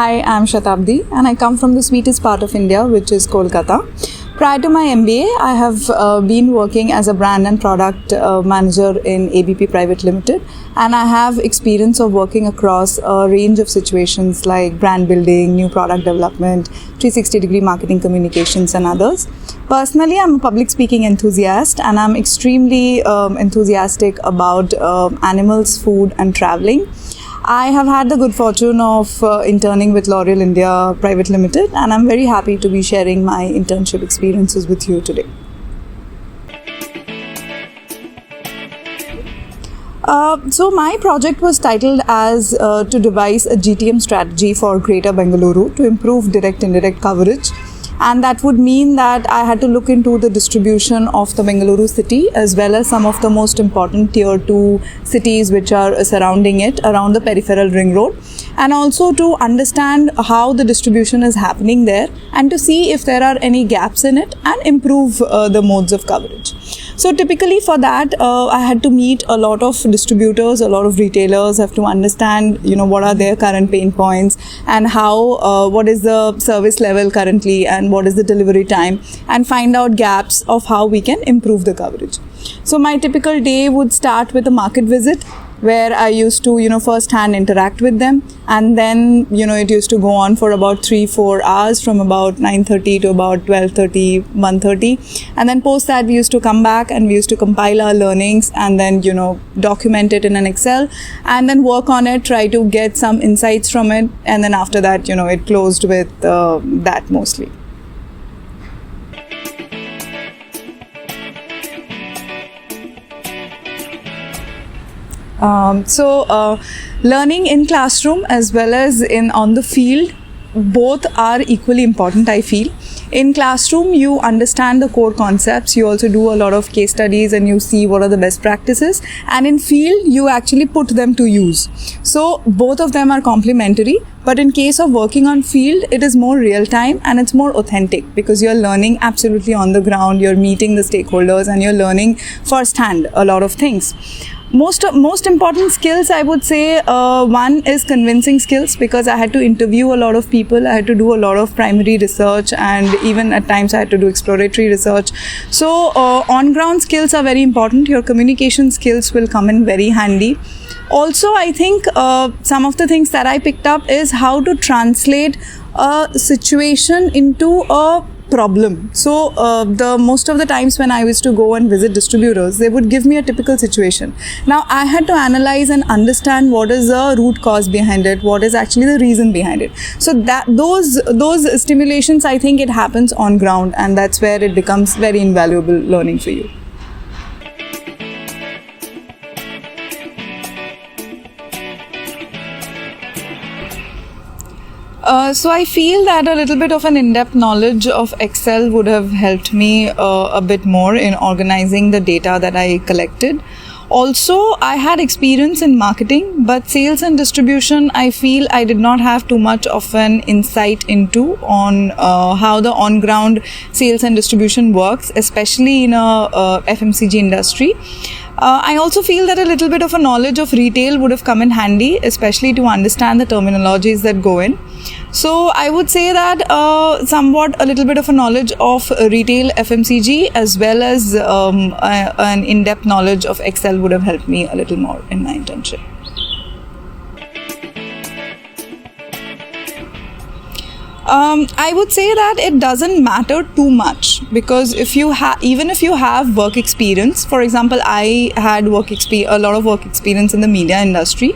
Hi, I'm Satabdi and I come from the sweetest part of India, which is Kolkata. Prior to my MBA, I have been working as a brand and product manager in ABP Private Limited, and I have experience of working across a range of situations like brand building, new product development, 360-degree marketing communications and others. Personally, I'm a public speaking enthusiast and I'm extremely enthusiastic about animals, food and traveling. I have had the good fortune of interning with L'Oreal India Private Limited, and I'm very happy to be sharing my internship experiences with you today. So my project was titled as to devise a GTM strategy for Greater Bengaluru to improve direct-indirect coverage. And that would mean that I had to look into the distribution of the Bengaluru city as well as some of the most important tier 2 cities which are surrounding it around the peripheral ring road, and also to understand how the distribution is happening there and to see if there are any gaps in it and improve the modes of coverage. So typically for that, I had to meet a lot of distributors, a lot of retailers, have to understand, what are their current pain points and how, what is the service level currently and what is the delivery time, and find out gaps of how we can improve the coverage. So my typical day would start with a market visit where I used to, first-hand interact with them, and then, it used to go on for about 3-4 hours from about 9:30 to about 12:30, 1:30, and then post that we used to come back and we used to compile our learnings and then, document it in an Excel and then work on it, try to get some insights from it, and then after that, it closed with that mostly. Learning in classroom as well as on the field, both are equally important, I feel. In classroom, you understand the core concepts. You also do a lot of case studies and you see what are the best practices. And in field, you actually put them to use. So both of them are complementary. But in case of working on field, it is more real time and it's more authentic because you're learning absolutely on the ground. You're meeting the stakeholders and you're learning firsthand a lot of things. Most important skills, I would say, one is convincing skills, because I had to interview a lot of people. I had to do a lot of primary research, and even at times I had to do exploratory research. So on-ground skills are very important. Your communication skills will come in very handy. Also, I think some of the things that I picked up is how to translate a situation into a problem. So the most of the times when I used to go and visit distributors, they would give me a typical situation. Now I had to analyze and understand what is the root cause behind it, what is actually the reason behind it. So that those stimulations, I think it happens on ground, and that's where it becomes very invaluable learning for you. So I feel that a little bit of an in-depth knowledge of Excel would have helped me a bit more in organizing the data that I collected. Also, I had experience in marketing, but sales and distribution, I feel I did not have too much of an insight into on how the on-ground sales and distribution works, especially in a FMCG industry. I also feel that a little bit of a knowledge of retail would have come in handy, especially to understand the terminologies that go in. So I would say that somewhat a little bit of a knowledge of retail FMCG as well as an in-depth knowledge of Excel would have helped me a little more in my internship. I would say that it doesn't matter too much, because even if you have work experience, for example, I had a lot of work experience in the media industry,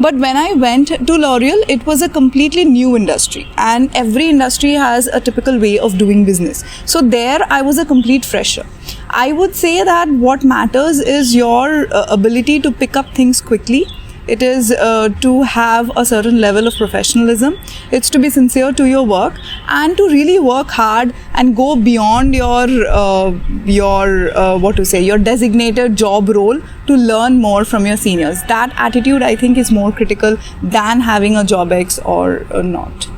but when I went to L'Oreal, it was a completely new industry, and every industry has a typical way of doing business. So there I was a complete fresher. I would say that what matters is your ability to pick up things quickly. It is to have a certain level of professionalism. It's to be sincere to your work and to really work hard and go beyond your designated job role to learn more from your seniors. That attitude, I think, is more critical than having a job X or not.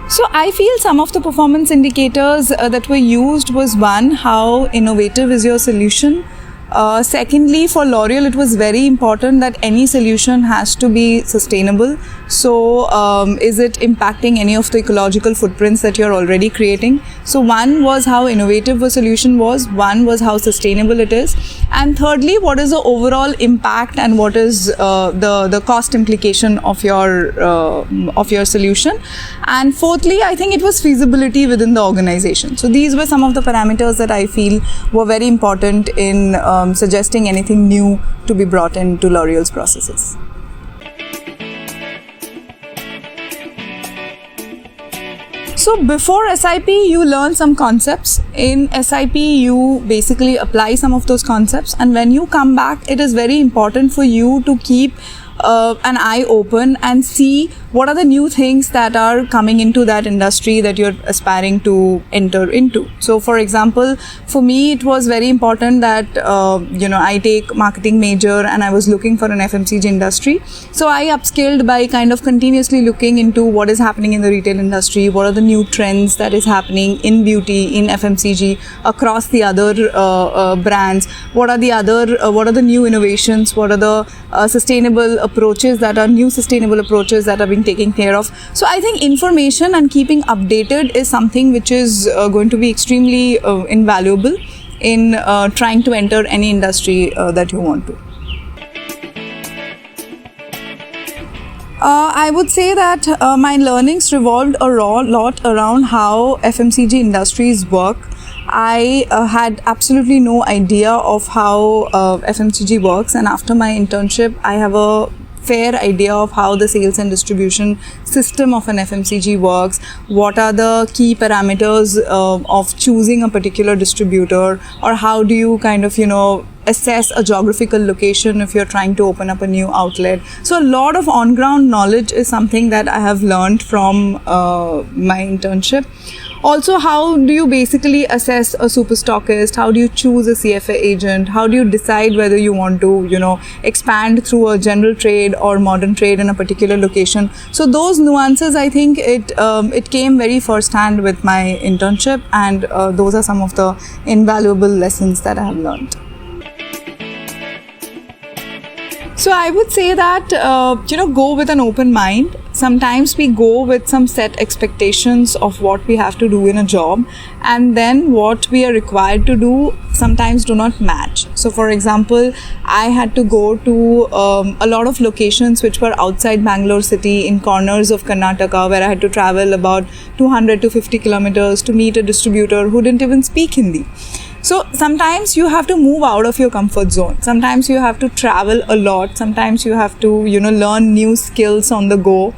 So I feel some of the performance indicators that were used was, one, how innovative is your solution? Secondly, for L'Oreal, it was very important that any solution has to be sustainable. So, is it impacting any of the ecological footprints that you're already creating? So, one was how innovative a solution was, one was how sustainable it is, and thirdly, what is the overall impact and what is the cost implication of your solution? And fourthly, I think it was feasibility within the organization. So, these were some of the parameters that I feel were very important in suggesting anything new to be brought into L'Oreal's processes. So before SIP, you learn some concepts. In SIP, you basically apply some of those concepts, and when you come back, it is very important for you to keep an eye open and see what are the new things that are coming into that industry that you're aspiring to enter into. So for example, for me it was very important that I take marketing major and I was looking for an FMCG industry. So I upskilled by kind of continuously looking into what is happening in the retail industry, what are the new trends that is happening in beauty, in FMCG, across the other brands, what are the new innovations, what are the sustainable approaches that are being taken care of. So I think information and keeping updated is something which is going to be extremely invaluable in trying to enter any industry that you want to. I would say that my learnings revolved a lot around how FMCG industries work. I had absolutely no idea of how FMCG works, and after my internship I have a fair idea of how the sales and distribution system of an FMCG works, what are the key parameters of choosing a particular distributor, or how do you kind of assess a geographical location if you're trying to open up a new outlet. So a lot of on-ground knowledge is something that I have learned from my internship. Also, how do you basically assess a super stockist? How do you choose a CFA agent? How do you decide whether you want to, expand through a general trade or modern trade in a particular location? So those nuances, I think it came very first-hand with my internship, and those are some of the invaluable lessons that I have learned. So I would say that, go with an open mind. Sometimes we go with some set expectations of what we have to do in a job, and then what we are required to do sometimes do not match. So for example, I had to go to a lot of locations which were outside Bangalore city, in corners of Karnataka, where I had to travel about 200 to 50 kilometers to meet a distributor who didn't even speak Hindi. So sometimes you have to move out of your comfort zone. Sometimes you have to travel a lot. Sometimes you have to, learn new skills on the go.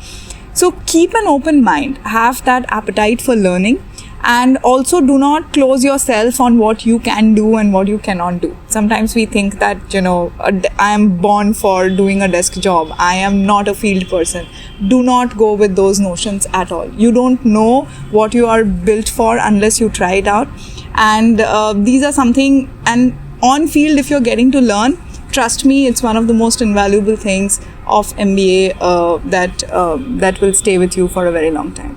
So keep an open mind. Have that appetite for learning. And also do not close yourself on what you can do and what you cannot do. Sometimes we think that, I am born for doing a desk job. I am not a field person. Do not go with those notions at all. You don't know what you are built for unless you try it out. And these are something, and on field, if you're getting to learn, trust me, it's one of the most invaluable things of MBA that will stay with you for a very long time.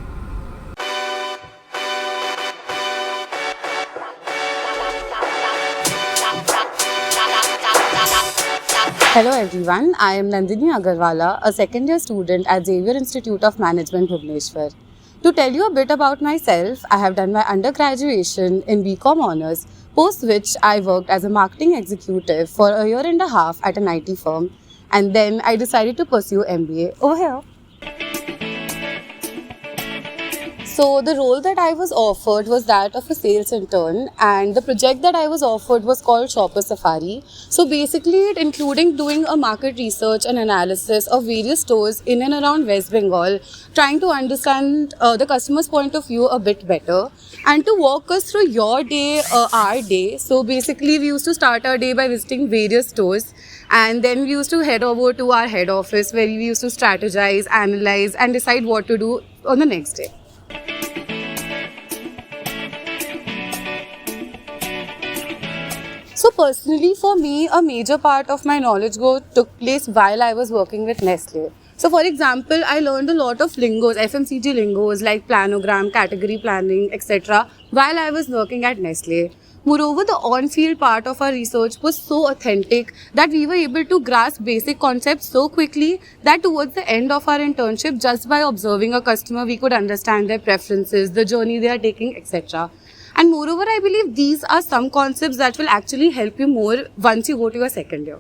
Hello everyone, I am Nandini Agarwala, a second year student at Xavier Institute of Management, Bhubaneswar. To tell you a bit about myself, I have done my undergraduation in BCom Honours, post which I worked as a marketing executive for a year and a half at an IT firm, and then I decided to pursue MBA over here. So the role that I was offered was that of a sales intern, and the project that I was offered was called Shopper Safari. So basically it including doing a market research and analysis of various stores in and around West Bengal, trying to understand the customer's point of view a bit better, and to walk us through your day, our day. So basically we used to start our day by visiting various stores, and then we used to head over to our head office where we used to strategize, analyze and decide what to do on the next day. So personally for me, a major part of my knowledge growth took place while I was working with Nestlé. So for example, I learned a lot of lingos, FMCG lingos like planogram, category planning, etc. while I was working at Nestlé. Moreover, the on-field part of our research was so authentic that we were able to grasp basic concepts so quickly that towards the end of our internship, just by observing a customer, we could understand their preferences, the journey they are taking, etc. And moreover, I believe these are some concepts that will actually help you more once you go to your second year.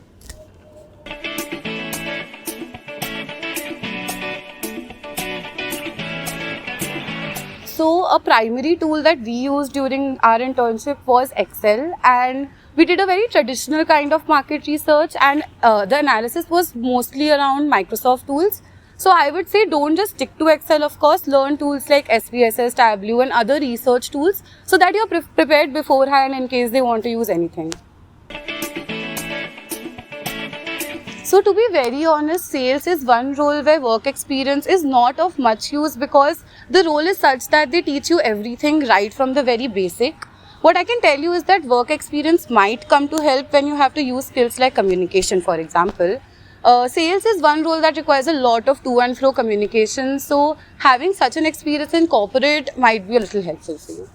So a primary tool that we used during our internship was Excel, and we did a very traditional kind of market research, and the analysis was mostly around Microsoft tools. So I would say don't just stick to Excel, of course, learn tools like SPSS, Tableau and other research tools so that you're prepared beforehand in case they want to use anything. So to be very honest, sales is one role where work experience is not of much use because the role is such that they teach you everything right from the very basic. What I can tell you is that work experience might come to help when you have to use skills like communication, for example. Sales is one role that requires a lot of to and fro communication, so having such an experience in corporate might be a little helpful for you.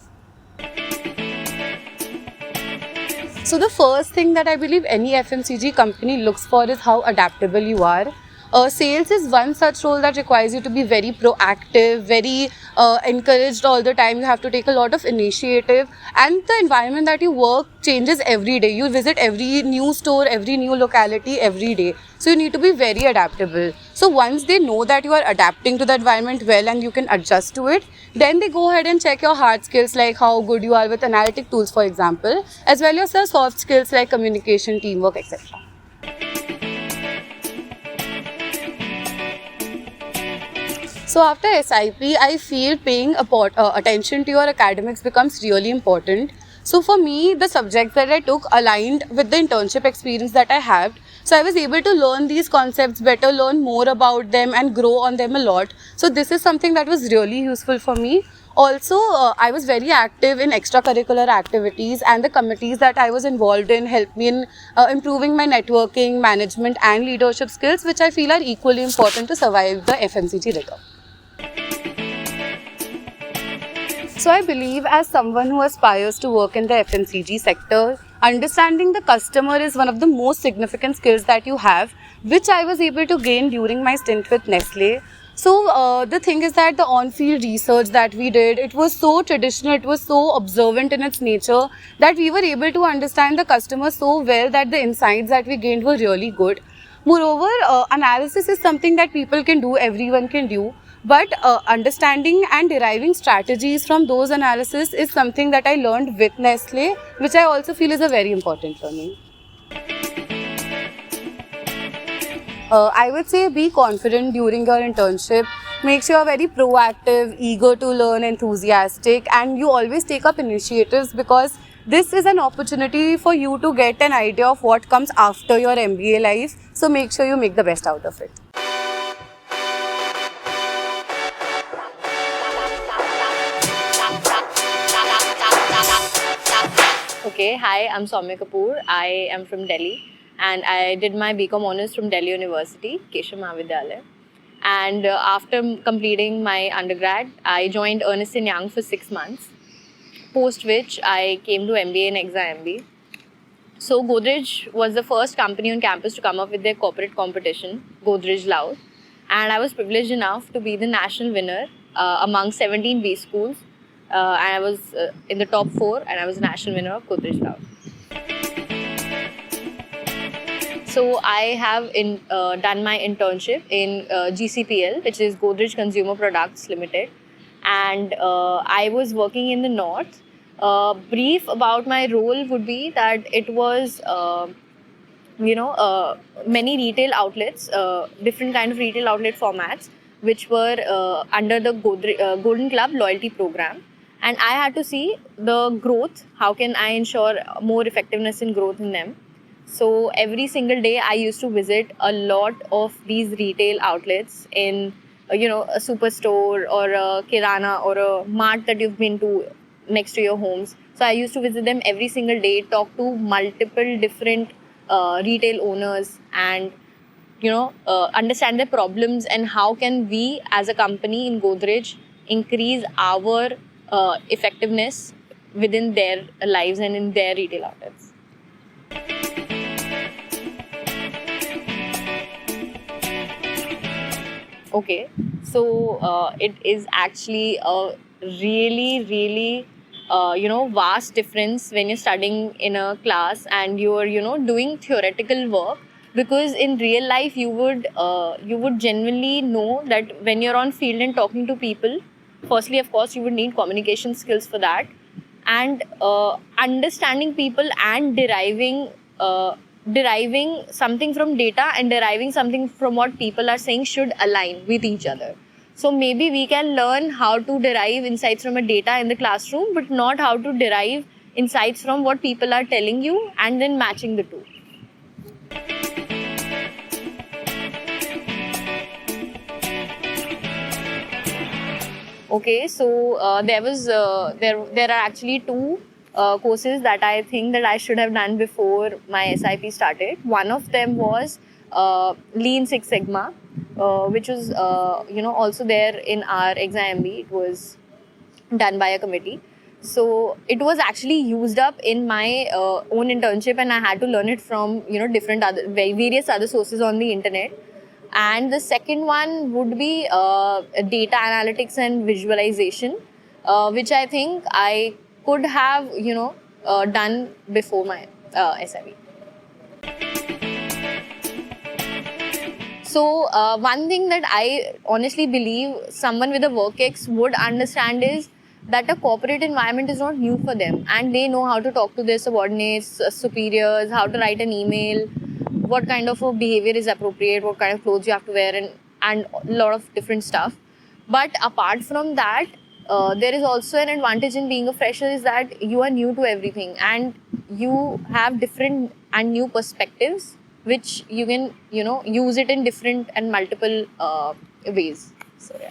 So the first thing that I believe any FMCG company looks for is how adaptable you are. Sales is one such role that requires you to be very proactive, very encouraged all the time. You have to take a lot of initiative, and the environment that you work changes every day. You visit every new store, every new locality every day. So you need to be very adaptable. So once they know that you are adapting to the environment well and you can adjust to it, then they go ahead and check your hard skills like how good you are with analytic tools, for example, as well as your soft skills like communication, teamwork, etc. So after SIP, I feel paying attention to your academics becomes really important. So for me, the subjects that I took aligned with the internship experience that I had. So I was able to learn these concepts better, learn more about them and grow on them a lot. So this is something that was really useful for me. Also, I was very active in extracurricular activities, and the committees that I was involved in helped me in improving my networking, management and leadership skills, which I feel are equally important to survive the FMCG rigor. So I believe as someone who aspires to work in the FMCG sector, understanding the customer is one of the most significant skills that you have, which I was able to gain during my stint with Nestlé. So the thing is that the on-field research that we did, it was so traditional, it was so observant in its nature that we were able to understand the customer so well that the insights that we gained were really good. Moreover, analysis is something that people can do, everyone can do. But understanding and deriving strategies from those analysis is something that I learned with Nestlé, which I also feel is a very important for me. I would say be confident during your internship. Make sure you're very proactive, eager to learn, enthusiastic, and you always take up initiatives because this is an opportunity for you to get an idea of what comes after your MBA life. So make sure you make the best out of it. Okay, hi, I'm Saumya Kapoor. I am from Delhi and I did my BCom Honours from Delhi University, Keshav Mahavidyalaya. And after completing my undergrad, I joined Ernst & Young for 6 months, post which I came to MBA in EXA-MB. So Godrej was the first company on campus to come up with their corporate competition, Godrej Loud. And I was privileged enough to be the national winner among 17 B schools. And I was in the top 4 and I was the national winner of Godrej Loud. So I have done my internship in GCPL, which is Godrej Consumer Products Limited. And I was working in the north. Brief about my role would be that it was, many retail outlets, different kind of retail outlet formats, which were under the Golden Club loyalty program. And I had to see the growth, how can I ensure more effectiveness in growth in them. So every single day I used to visit a lot of these retail outlets in, a superstore or a kirana or a mart that you've been to next to your homes. So I used to visit them every single day, talk to multiple different retail owners and, understand their problems and how can we as a company in Godrej increase our effectiveness within their lives and in their retail outlets. Okay, so it is actually a really vast difference when you're studying in a class and you're doing theoretical work, because in real life you would genuinely know that when you're on field and talking to people, firstly of course you would need communication skills for that, and understanding people and deriving something from data and deriving something from what people are saying should align with each other. So maybe we can learn how to derive insights from a data in the classroom, but not how to derive insights from what people are telling you and then matching the two. Okay, so there are actually two courses that I think that I should have done before my SIP started. One of them was Lean Six Sigma, which was also there in our exam MB. It was done by a committee. So it was actually used up in my own internship, and I had to learn it from various other sources on the internet. And the second one would be data analytics and visualization, which I think I could have done before my SIV. So one thing that I honestly believe someone with a work ex would understand is that a corporate environment is not new for them, and they know how to talk to their subordinates, superiors, how to write an email, what kind of a behavior is appropriate, what kind of clothes you have to wear, and a lot of different stuff. But apart from that, there is also an advantage in being a fresher, is that you are new to everything and you have different and new perspectives, which you can use it in different and multiple ways. So yeah.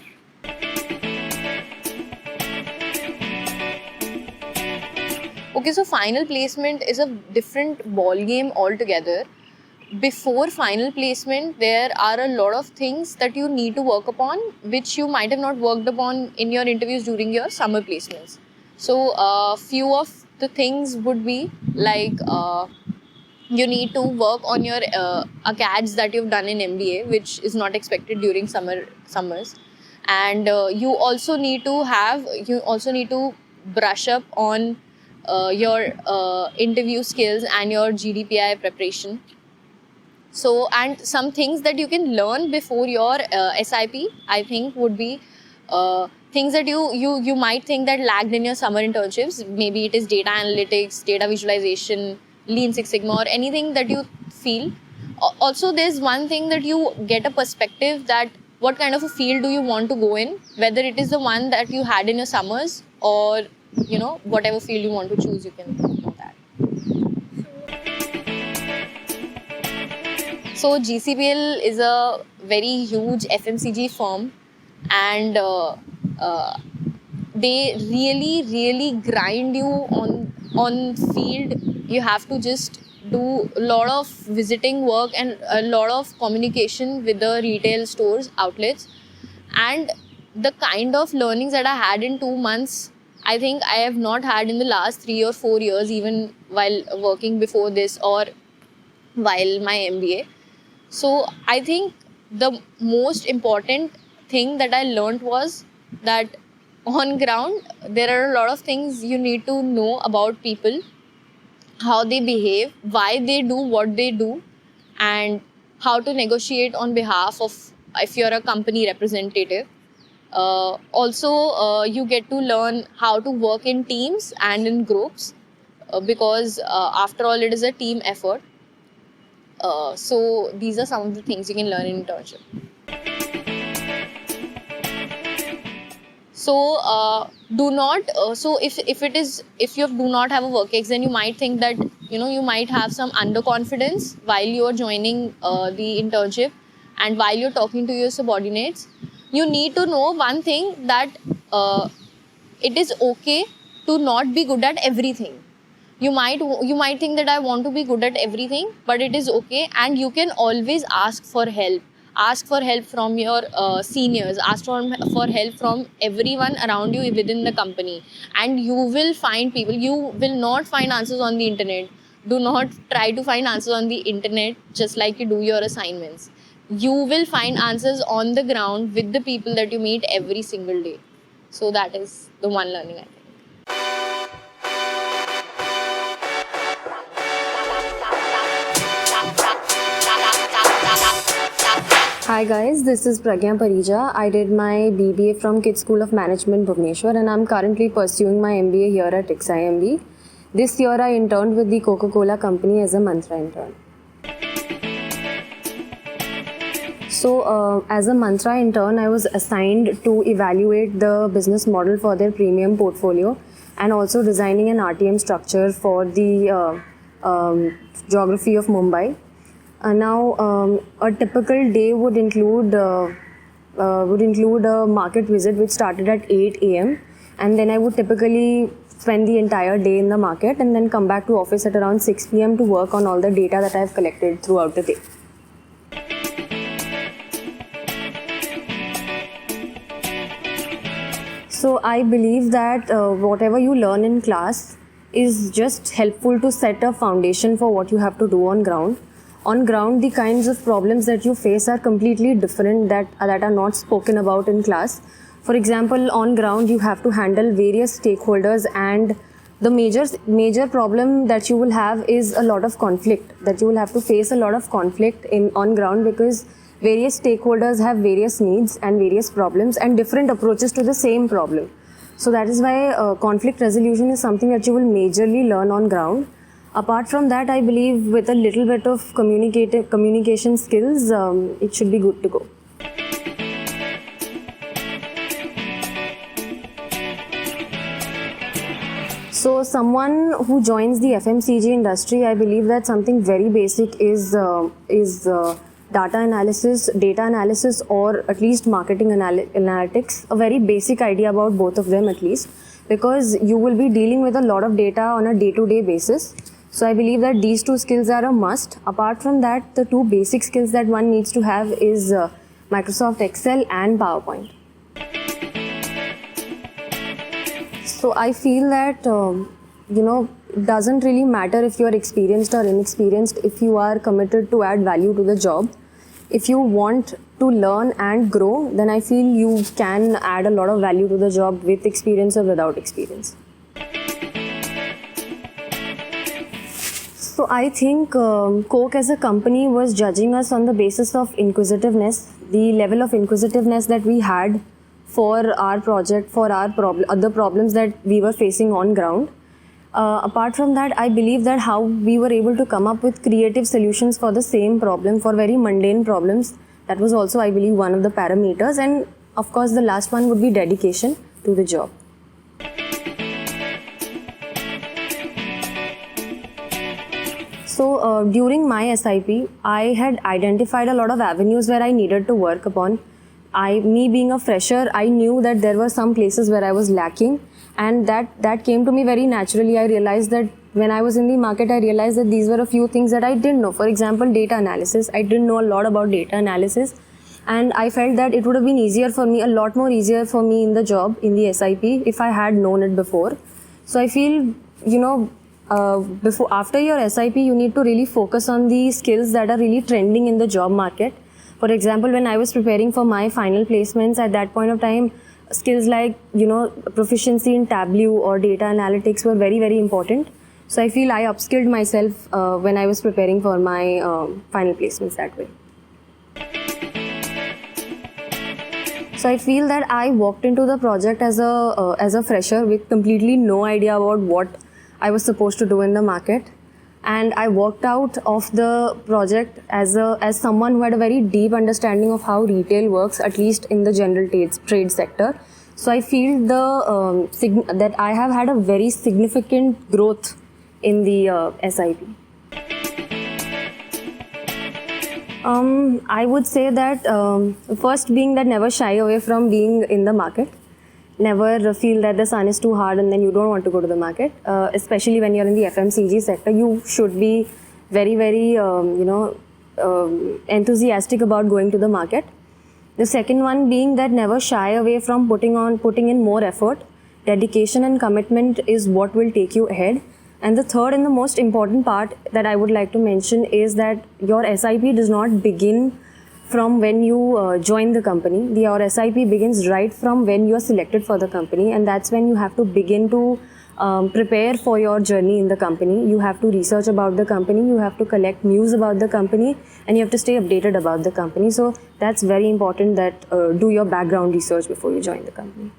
Okay, so final placement is a different ball game altogether. Before final placement, there are a lot of things that you need to work upon, which you might have not worked upon in your interviews during your summer placements. So few of the things would be like you need to work on your ACADs that you've done in MBA, which is not expected during summers. And you also need to brush up on your interview skills and your GDPI preparation. So, and some things that you can learn before your SIP, I think would be things that you might think that lagged in your summer internships. Maybe it is data analytics, data visualization, Lean Six Sigma, or anything that you feel. Also, there's one thing that you get a perspective that what kind of a field do you want to go in, whether it is the one that you had in your summers or whatever field you want to choose, you can know that. So GCPL is a very huge FMCG firm, and they really grind you on field. You have to just do a lot of visiting work and a lot of communication with the retail stores, outlets, and the kind of learnings that I had in 2 months, I think I have not had in the last 3 or 4 years, even while working before this or while my MBA. So I think the most important thing that I learned was that on ground, there are a lot of things you need to know about people, how they behave, why they do what they do, and how to negotiate on behalf of, if you're a company representative. Also, you get to learn how to work in teams and in groups, because after all, it is a team effort. So these are some of the things you can learn in internship. So do not. So if you do not have a work ex, then you might think that you might have some underconfidence while you are joining the internship, and while you're talking to your subordinates. You need to know one thing, that it is okay to not be good at everything. You might think that I want to be good at everything, but it is okay, and you can always ask for help. ask for help from your seniors, ask for help from everyone around you within the company, and you will find people. You will not find answers on the internet. Do not try to find answers on the internet just like you do your assignments. You will find answers on the ground with the people that you meet every single day. So that is the one learning, I think. Hi guys, this is Pragnya Parija. I did my BBA from Kids School of Management, Bhubaneswar, and I'm currently pursuing my MBA here at XIMB. This year I interned with the Coca-Cola company as a mantra intern. So as a mantra intern, I was assigned to evaluate the business model for their premium portfolio and also designing an RTM structure for the geography of Mumbai. Now, a typical day would include a market visit which started at 8 a.m. and then I would typically spend the entire day in the market and then come back to office at around 6 p.m. to work on all the data that I have collected throughout the day. So I believe that whatever you learn in class is just helpful to set a foundation for what you have to do on ground. On ground, the kinds of problems that you face are completely different that are not spoken about in class. For example, on ground, you have to handle various stakeholders, and the major problem that you will have is a lot of conflict, that you will have to face a lot of conflict on ground because various stakeholders have various needs and various problems and different approaches to the same problem. So that is why conflict resolution is something that you will majorly learn on ground. Apart from that, I believe with a little bit of communication skills, it should be good to go. So someone who joins the FMCG industry, I believe that something very basic is data analysis, or at least marketing analytics, a very basic idea about both of them at least, because you will be dealing with a lot of data on a day-to-day basis. So I believe that these two skills are a must. Apart from that, the two basic skills that one needs to have is Microsoft Excel and PowerPoint. So I feel that, it doesn't really matter if you're experienced or inexperienced if you are committed to add value to the job. If you want to learn and grow, then I feel you can add a lot of value to the job with experience or without experience. So I think Coke as a company was judging us on the basis of inquisitiveness, the level of inquisitiveness that we had for our project, for our other problems that we were facing on ground. Apart from that, I believe that how we were able to come up with creative solutions for the same problem, for very mundane problems, that was also, I believe, one of the parameters. And of course, the last one would be dedication to the job. So during my SIP, I had identified a lot of avenues where I needed to work upon. Me being a fresher, I knew that there were some places where I was lacking, and that came to me very naturally. I realized that when I was in the market, I realized that these were a few things that I didn't know. For example, data analysis. I didn't know a lot about data analysis, and I felt that it would have been easier for me, a lot more easier for me in the job, in the SIP, if I had known it before. So I feel, after your SIP, you need to really focus on the skills that are really trending in the job market. For example, when I was preparing for my final placements, at that point of time, skills like, proficiency in Tableau or data analytics were very, very important. So I feel I upskilled myself when I was preparing for my final placements that way. So I feel that I walked into the project as a fresher with completely no idea about what I was supposed to do in the market. And I walked out of the project as someone who had a very deep understanding of how retail works, at least in the general trade sector. So I feel that I have had a very significant growth in the SIP. I would say that first being that never shy away from being in the market. Never feel that the sun is too hard and then you don't want to go to the market. Especially when you're in the FMCG sector, you should be very, very, enthusiastic about going to the market. The second one being that never shy away from putting in more effort. Dedication and commitment is what will take you ahead. And the third and the most important part that I would like to mention is that your SIP does not begin from when you join the company. Your SIP begins right from when you are selected for the company, and that's when you have to begin to prepare for your journey in the company. You have to research about the company, you have to collect news about the company, and you have to stay updated about the company. So that's very important that do your background research before you join the company.